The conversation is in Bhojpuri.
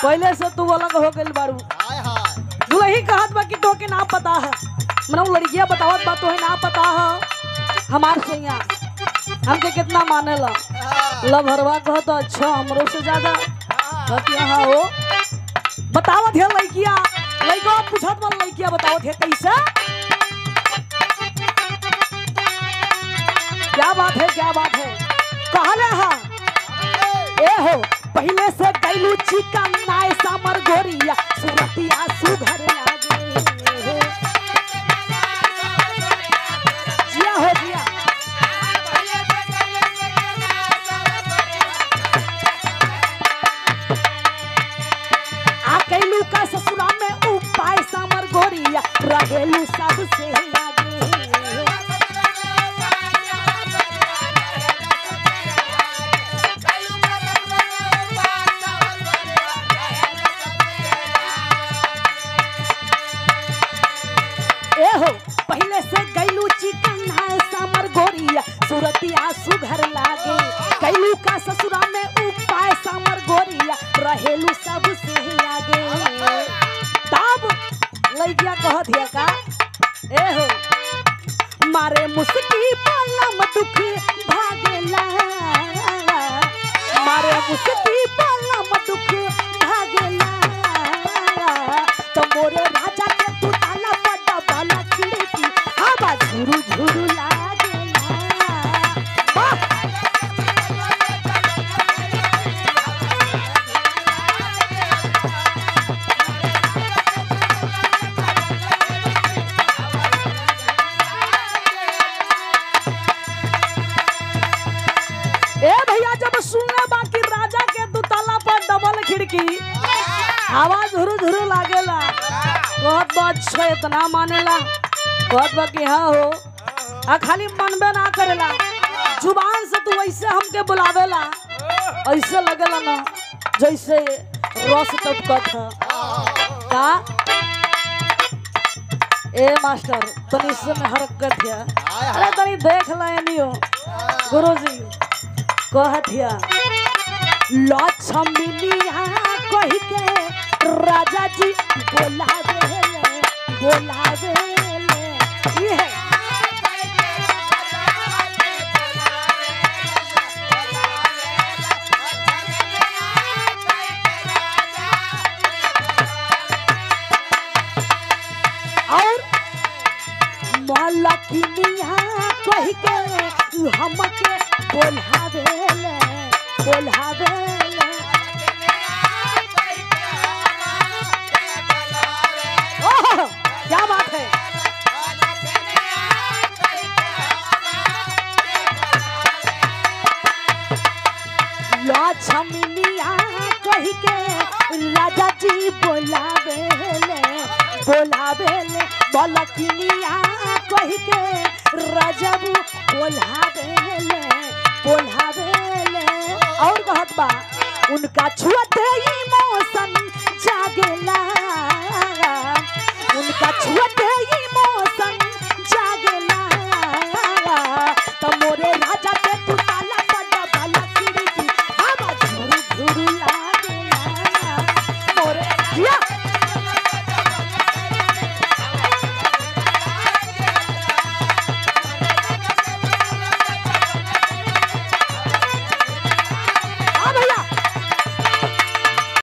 पहले से तू अलग हो गइल बारू। दुल्ही कहत बा कि तो के ना पता है, मने लड़कियां बतावत बा तो है ना पता है हमार सैया हमके कितना मानेला। लभरवा कहत अच्छा हमरो से ज्यादा कहती हां हो बतावत है लड़कियां। लड़का पूछत बा लड़कियां बतावत है कैसे क्या बात है कहले हां ए हो पहले से गैलू चिकन नाय सामर गोरिया सुरतिया सुघर लागे जिया हो जिया आ कैलू का ससुरा में उपाय सामर गोरिया रहेलू सबसे आगे। पहले से गैलू चिकन है सामर गोरिया सुरतिया सुघर लागे गैलू का ससुरा में उपाय सामर गोरिया रहेलू सबसे आगे। तब लड़किया कहत है का ए हो मारे मुस्की पलम दुख भागेला मारे मुस्की पलम दुख भागेला तो मोरे राजा के तू ताला बड़ा बाला खिड़की हवा झुरु झुरु लागेला। वाह ए भैया जब सुनले बाकी राजा के दू ताला पर डबल खिड़की आवाज झुरु झुरु लागेला बहुत बात छे इतना मानेला बहुत बाकी हाँ हो आ खाली मनबे ना करेला जुबान से तू ऐसे हमके बुलावेला ऐसे लगेला ना जैसे रस टपकत है का ए मास्टर तनी से में हरकत है अरे तनी देख लानियो गुरुजी कहत है लक्ष्मीनिया कहि के राजा जी बोलावे ये है और मलकिनिया कहि के हमके बोलावे क्या बात है लक्ष्मीनिया कहि के राजा जी बोलावेले मलकिनिया कहि के राजा बोलावेले और कहत बा उनका छुअते ही मौसम